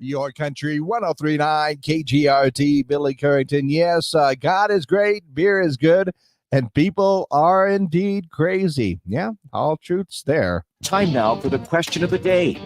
your country, 1039 KGRT, Billy Currington. Yes, God is great, beer is good, and people are indeed crazy. Yeah, all truths there. Time now for the question of the day.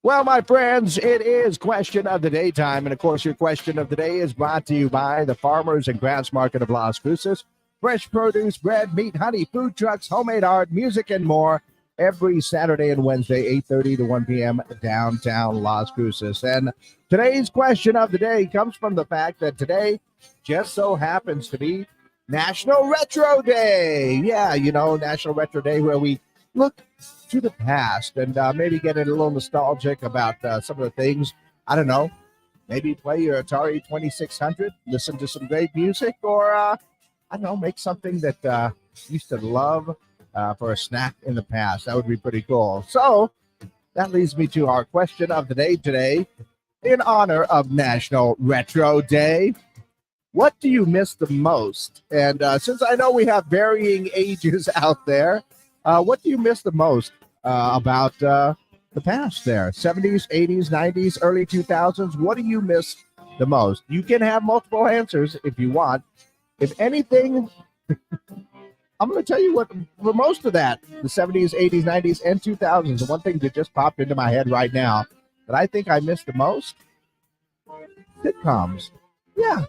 Well, my friends, it is question of the day time. And of course, your question of the day is brought to you by the Farmers and Grass Market of Las Cruces. Fresh produce, bread, meat, honey, food trucks, homemade art, music, and more every Saturday and Wednesday, 8:30 to 1 p.m. downtown Las Cruces. And today's question of the day comes from the fact that today just so happens to be National Retro Day. Yeah, you know, National Retro Day, where we look to the past and maybe get a little nostalgic about some of the things. I don't know, maybe play your Atari 2600, listen to some great music, or I don't know, make something that you used to love for a snack in the past. That would be pretty cool. So that leads me to our question of the day today. In honor of National Retro Day, what do you miss the most? And since I know we have varying ages out there, what do you miss the most about the past there? 70s, 80s, 90s, early 2000s. What do you miss the most? You can have multiple answers if you want. If anything, I'm going to tell you what, for most of that, the 70s, 80s, 90s, and 2000s, the one thing that just popped into my head right now that I think I miss the most, sitcoms. Yeah.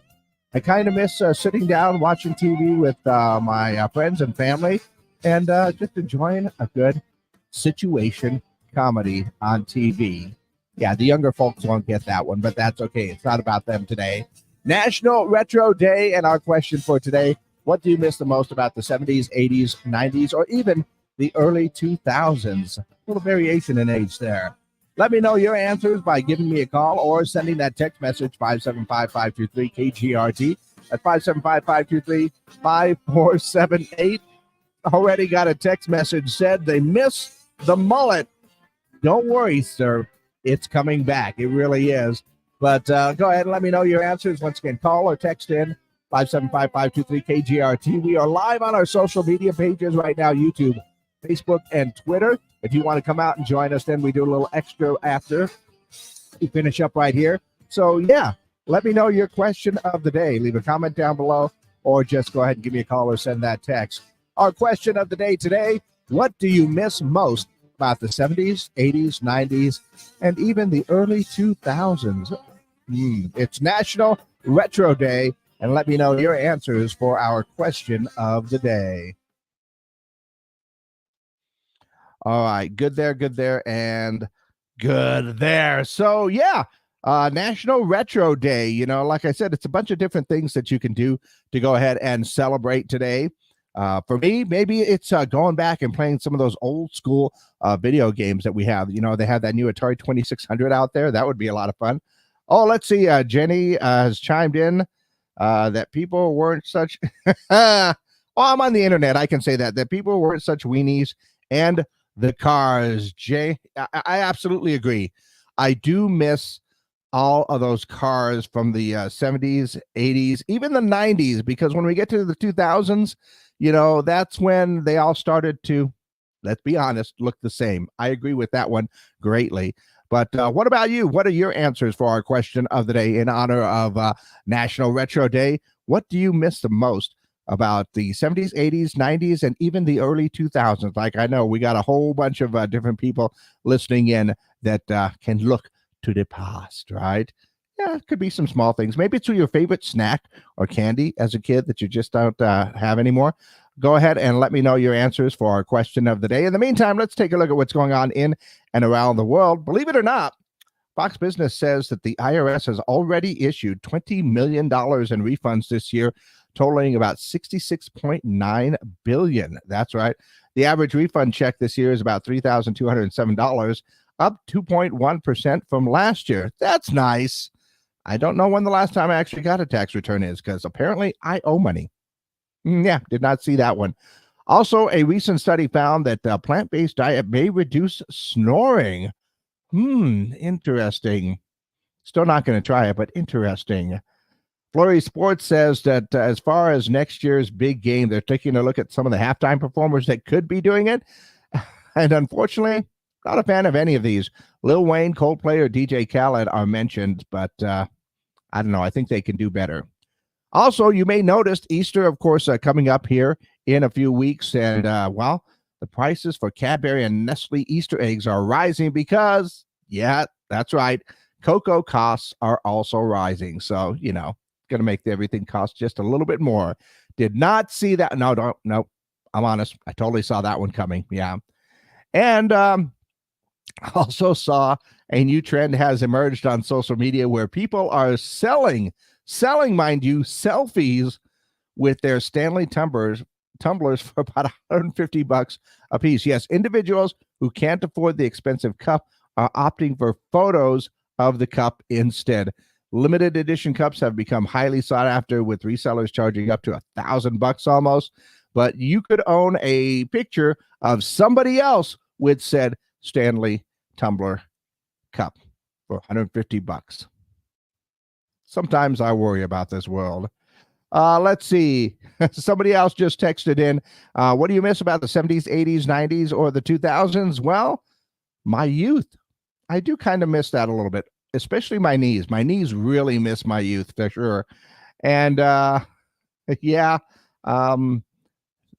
I kind of miss sitting down watching TV with my friends and family and just enjoying a good situation comedy on TV. Yeah, the younger folks won't get that one, but that's okay. It's not about them today. National Retro Day, and our question for today, what do you miss the most about the 70s, 80s, 90s, or even the early 2000s? A little variation in age there. Let me know your answers by giving me a call or sending that text message, 575-523-KGRT at 575-523-5478. Already got a text message said they miss the mullet. Don't worry, sir. It's coming back. It really is. But go ahead and let me know your answers. Once again, call or text in 575-523-KGRT. We are live on our social media pages right now, YouTube, Facebook, and Twitter. If you want to come out and join us, then we do a little extra after we finish up right here. So, yeah, let me know your question of the day. Leave a comment down below or just go ahead and give me a call or send that text. Our question of the day today, what do you miss most about the 70s, 80s, 90s, and even the early 2000s? It's National Retro Day, and let me know your answers for our question of the day. All right, good there, and good there. So, yeah, National Retro Day, you know, like I said, it's a bunch of different things that you can do to go ahead and celebrate today. For me, maybe it's going back and playing some of those old school video games that we have. You know, they have that new Atari 2600 out there. That would be a lot of fun. Oh, let's see. Jenny has chimed in that people weren't such. Well, I'm on the internet. I can say that people weren't such weenies. And the cars, Jay, I absolutely agree. I do miss all of those cars from the 70s, 80s, even the 90s, because when we get to the 2000s, you know, that's when they all started to, let's be honest, look the same. I agree with that one greatly. But what about you? What are your answers for our question of the day in honor of National Retro Day? What do you miss the most about the 70s, 80s, 90s, and even the early 2000s? Like, I know we got a whole bunch of different people listening in that can look to the past, right? Yeah, it could be some small things. Maybe it's your favorite snack or candy as a kid that you just don't have anymore. Go ahead and let me know your answers for our question of the day. In the meantime, let's take a look at what's going on in and around the world. Believe it or not, Fox Business says that the IRS has already issued $20 million in refunds this year, totaling about $66.9 billion. That's right. The average refund check this year is about $3,207, up 2.1% from last year. That's nice. I don't know when the last time I actually got a tax return is, because apparently I owe money. Yeah, did not see that one. Also, a recent study found that a plant-based diet may reduce snoring. Interesting. Still not going to try it, but interesting. Flurry Sports says that as far as next year's big game, they're taking a look at some of the halftime performers that could be doing it. And unfortunately, Not a fan of any of these. Lil Wayne, Coldplay, or DJ Khaled are mentioned, but I don't know. I think they can do better. Also, you may notice Easter, of course, coming up here in a few weeks. And, well, the prices for Cadbury and Nestle Easter eggs are rising because, yeah, that's right, cocoa costs are also rising. So, going to make everything cost just a little bit more. Did not see that. No, I'm honest. I totally saw that one coming. Yeah. And also saw a new trend has emerged on social media where people are selling, mind you, selfies with their Stanley tumblers for about $150 a piece. Yes, individuals who can't afford the expensive cup are opting for photos of the cup instead. Limited edition cups have become highly sought after, with resellers charging up to $1,000 almost. But you could own a picture of somebody else with said Stanley tumbler cup for $150. Sometimes I worry about this world. Let's see. Somebody else just texted in. What do you miss about the 70s, 80s, 90s, or the 2000s? Well, my youth. I do kind of miss that a little bit, especially my knees. My knees really miss my youth for sure. And yeah,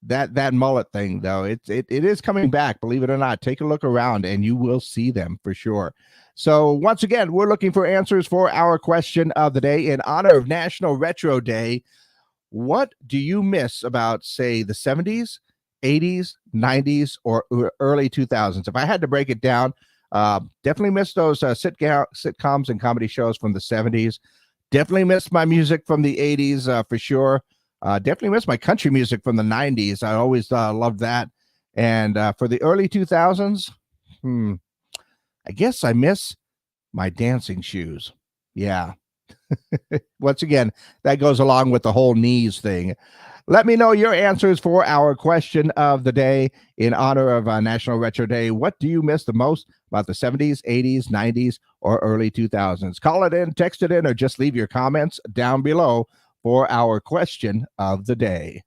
that mullet thing though, it is coming back, believe it or not. Take a look around and you will see them for sure. So once again, we're looking for answers for our question of the day in honor of National Retro Day. What do you miss about, say, the 70s, 80s, 90s, or early 2000s? If I had to break it down, definitely miss those sitcoms and comedy shows from the 70s. Definitely miss my music from the 80s for sure. Definitely miss my country music from the 90s. I always loved that. And for the early 2000s, I guess I miss my dancing shoes. Yeah. Once again, that goes along with the whole knees thing. Let me know your answers for our question of the day in honor of National Retro Day. What do you miss the most about the 70s, 80s, 90s, or early 2000s? Call it in, text it in, or just leave your comments down below for our question of the day.